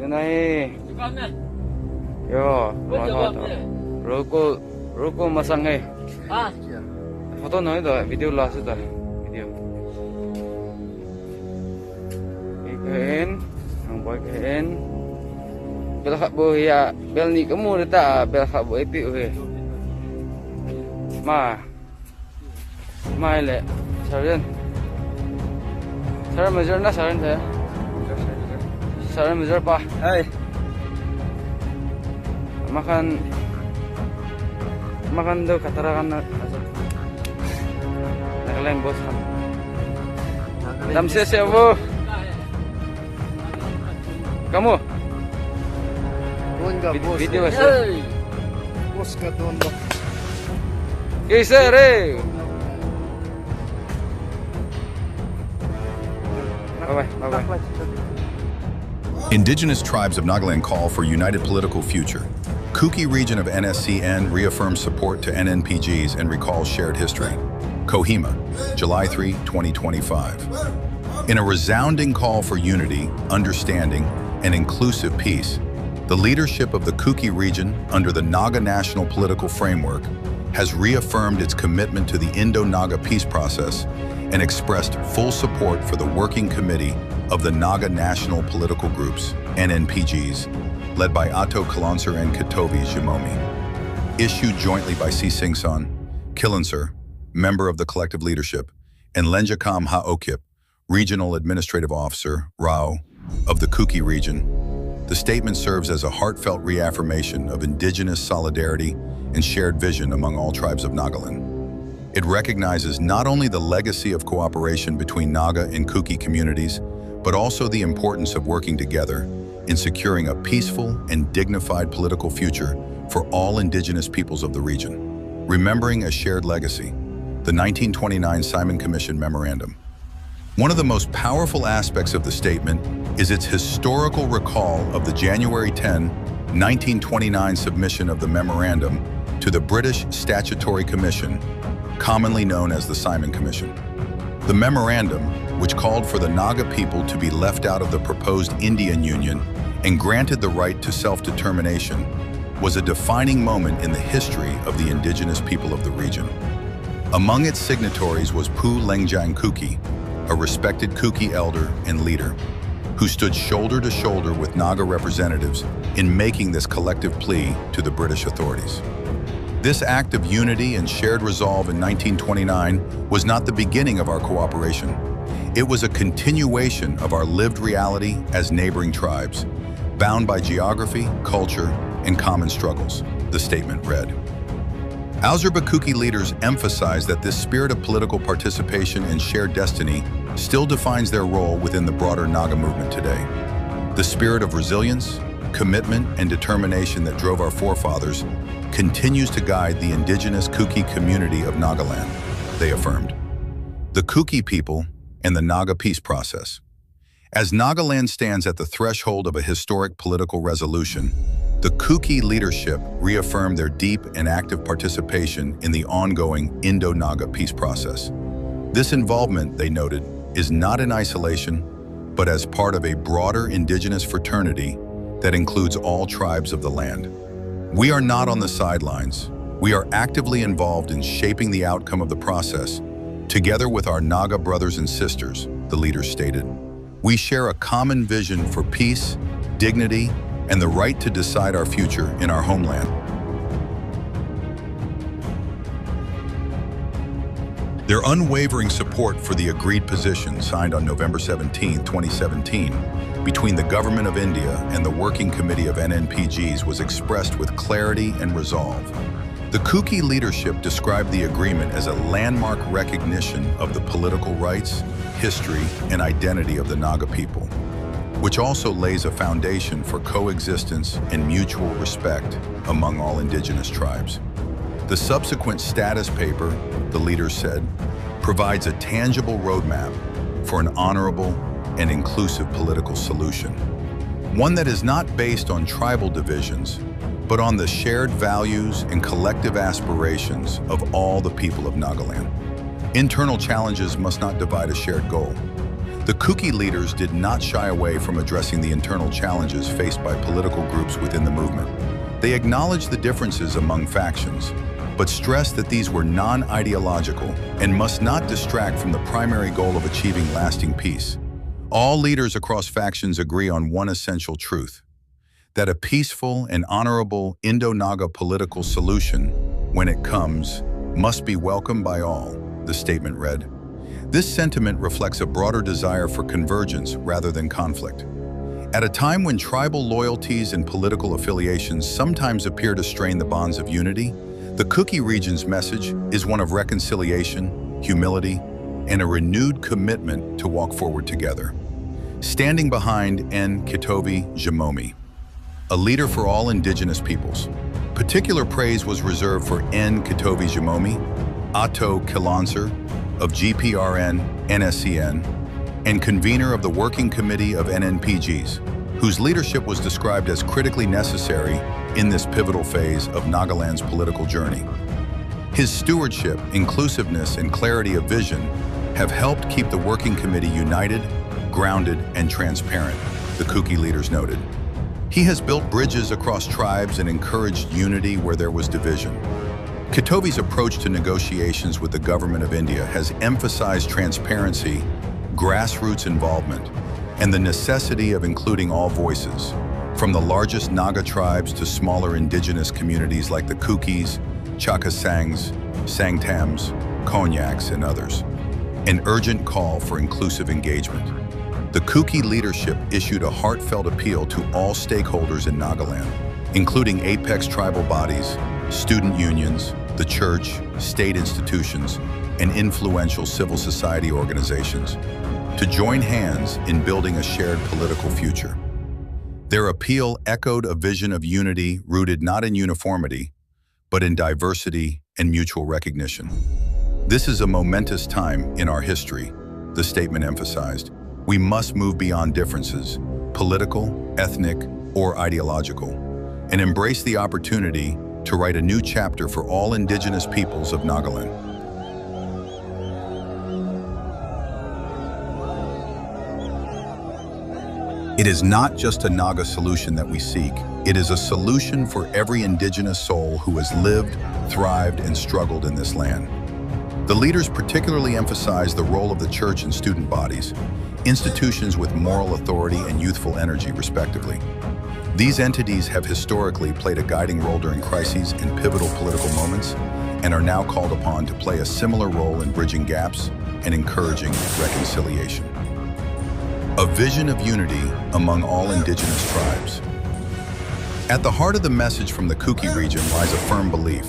Tunai. Yo, mana? Roko masang hai. Foto nahi dah, video last dah, video. Ikan, ang boy ikan. Bel hak boy ya, bel ni kamu dah, bel hak boy itu he. Ma le, saran. Saran major na saran saya. Saran major pa. Hai. Makan do katarakan na. Nagaland bos kan. Dam siya bo. Kamu? Video asa. Bos ka doon ba? Kisa re. Bye. Indigenous tribes of Nagaland call for united political future. Kuki Region of Nscn reaffirms support to NNPGs and recalls shared history. Kohima, July 3, 2025. In a resounding call for unity, understanding, and inclusive peace, the leadership of the Kuki Region under the Naga National Political Framework has reaffirmed its commitment to the Indo-Naga peace process and expressed full support for the Working Committee of the Naga National Political Groups, NNPGs, led by N Kitovi Zhimomi. Issued jointly by Singson, member of the collective leadership, and Lenjakam Haokip, Regional Administrative Officer, RAO, of the Kuki Region, the statement serves as a heartfelt reaffirmation of indigenous solidarity and shared vision among all tribes of Nagaland. It recognizes not only the legacy of cooperation between Naga and Kuki communities, but also the importance of working together in securing a peaceful and dignified political future for all indigenous peoples of the region. Remembering a shared legacy, the 1929 Simon Commission Memorandum. One of the most powerful aspects of the statement is its historical recall of the January 10, 1929 submission of the memorandum to the British Statutory Commission, commonly known as the Simon Commission. The memorandum, which called for the Naga people to be left out of the proposed Indian Union and granted the right to self-determination, was a defining moment in the history of the indigenous people of the region. Among its signatories was Pu Lengjang Kuki, a respected Kuki elder and leader, who stood shoulder to shoulder with Naga representatives in making this collective plea to the British authorities. This act of unity and shared resolve in 1929 was not the beginning of our cooperation. It was a continuation of our lived reality as neighboring tribes, bound by geography, culture, and common struggles, the statement read. Kuki leaders emphasized that this spirit of political participation and shared destiny still defines their role within the broader Naga movement today. The spirit of resilience, commitment, and determination that drove our forefathers continues to guide the indigenous Kuki community of Nagaland, they affirmed. The Kuki people and the Naga peace process. As Nagaland stands at the threshold of a historic political resolution, the Kuki leadership reaffirmed their deep and active participation in the ongoing Indo-Naga peace process. This involvement, they noted, is not in isolation, but as part of a broader indigenous fraternity that includes all tribes of the land. We are not on the sidelines. We are actively involved in shaping the outcome of the process, together with our Naga brothers and sisters, the leaders stated. We share a common vision for peace, dignity, and the right to decide our future in our homeland. Their unwavering support for the agreed position signed on November 17, 2017, between the Government of India and the Working Committee of NNPGs was expressed with clarity and resolve. The Kuki leadership described the agreement as a landmark recognition of the political rights, history, and identity of the Naga people, which also lays a foundation for coexistence and mutual respect among all indigenous tribes. The subsequent status paper, the leaders said, provides a tangible roadmap for an honorable and inclusive political solution, one that is not based on tribal divisions, but on the shared values and collective aspirations of all the people of Nagaland. Internal challenges must not divide a shared goal. The Kuki leaders did not shy away from addressing the internal challenges faced by political groups within the movement. They acknowledged the differences among factions, but stressed that these were non-ideological and must not distract from the primary goal of achieving lasting peace. All leaders across factions agree on one essential truth: that a peaceful and honorable Indo-Naga political solution, when it comes, must be welcomed by all, the statement read. This sentiment reflects a broader desire for convergence rather than conflict. At a time when tribal loyalties and political affiliations sometimes appear to strain the bonds of unity, the Kuki region's message is one of reconciliation, humility, and a renewed commitment to walk forward together. Standing behind N Kitovi Zhimomi, a leader for all indigenous peoples. Particular praise was reserved for N Kitovi Zhimomi, Ato Kilansar of Gprn Nscn, and convener of the Working Committee of NNPGs, whose leadership was described as critically necessary in this pivotal phase of Nagaland's political journey. His stewardship, inclusiveness, and clarity of vision have helped keep the Working Committee united, grounded, and transparent, the Kuki leaders noted. He has built bridges across tribes and encouraged unity where there was division. Kitovi's approach to negotiations with the government of India has emphasized transparency, grassroots involvement, and the necessity of including all voices, from the largest Naga tribes to smaller indigenous communities like the Kukis, Chakasangs, Sangtams, Konyaks, and others. An urgent call for inclusive engagement. The Kuki leadership issued a heartfelt appeal to all stakeholders in Nagaland, including apex tribal bodies, student unions, the church, state institutions, and influential civil society organizations, to join hands in building a shared political future. Their appeal echoed a vision of unity rooted not in uniformity, but in diversity and mutual recognition. This is a momentous time in our history, the statement emphasized. We must move beyond differences, political, ethnic, or ideological, and embrace the opportunity to write a new chapter for all indigenous peoples of Nagaland. It is not just a Naga solution that we seek. It is a solution for every indigenous soul who has lived, thrived, and struggled in this land. The leaders particularly emphasize the role of the church and student bodies, institutions with moral authority and youthful energy, respectively. These entities have historically played a guiding role during crises and pivotal political moments, and are now called upon to play a similar role in bridging gaps and encouraging reconciliation. A vision of unity among all indigenous tribes. At the heart of the message from the Kuki region lies a firm belief.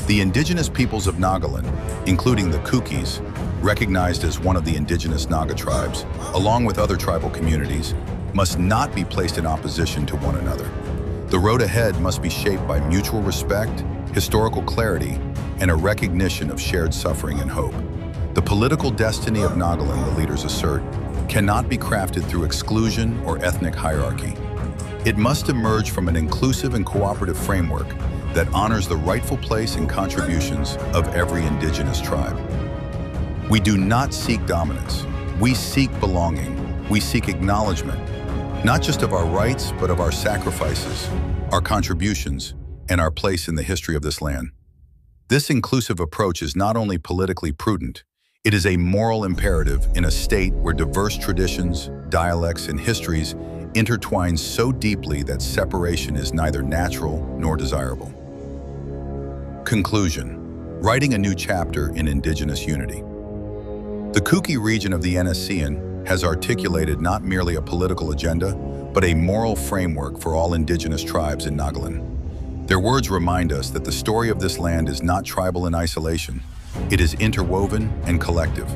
The indigenous peoples of Nagaland, including the Kukis, recognized as one of the indigenous Naga tribes, along with other tribal communities, must not be placed in opposition to one another. The road ahead must be shaped by mutual respect, historical clarity, and a recognition of shared suffering and hope. The political destiny of Nagaland, the leaders assert, cannot be crafted through exclusion or ethnic hierarchy. It must emerge from an inclusive and cooperative framework that honors the rightful place and contributions of every indigenous tribe. We do not seek dominance. We seek belonging. We seek acknowledgement, not just of our rights, but of our sacrifices, our contributions, and our place in the history of this land. This inclusive approach is not only politically prudent, it is a moral imperative in a state where diverse traditions, dialects, and histories intertwine so deeply that separation is neither natural nor desirable. Conclusion: writing a new chapter in Indigenous unity. The Kuki region of the Nscn has articulated not merely a political agenda, but a moral framework for all indigenous tribes in Nagaland. Their words remind us that the story of this land is not tribal in isolation. It is interwoven and collective.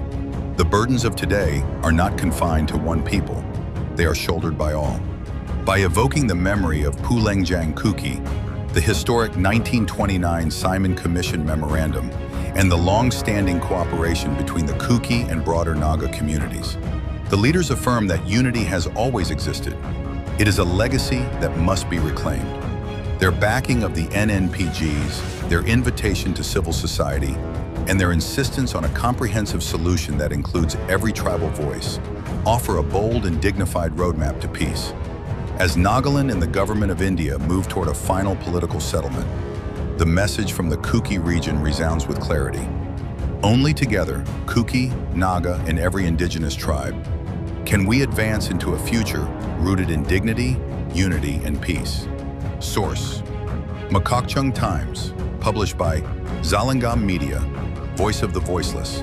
The burdens of today are not confined to one people. They are shouldered by all. By evoking the memory of Pu Lengjang Kuki, the historic 1929 Simon Commission Memorandum, and the long-standing cooperation between the Kuki and broader Naga communities, the leaders affirm that unity has always existed. It is a legacy that must be reclaimed. Their backing of the NNPGs, their invitation to civil society, and their insistence on a comprehensive solution that includes every tribal voice offer a bold and dignified roadmap to peace. As Nagaland and the government of India move toward a final political settlement, the message from the Kuki region resounds with clarity. Only together, Kuki, Naga, and every indigenous tribe, can we advance into a future rooted in dignity, unity, and peace. Source: Makokchung Times, published by Zalengam Media, Voice of the Voiceless.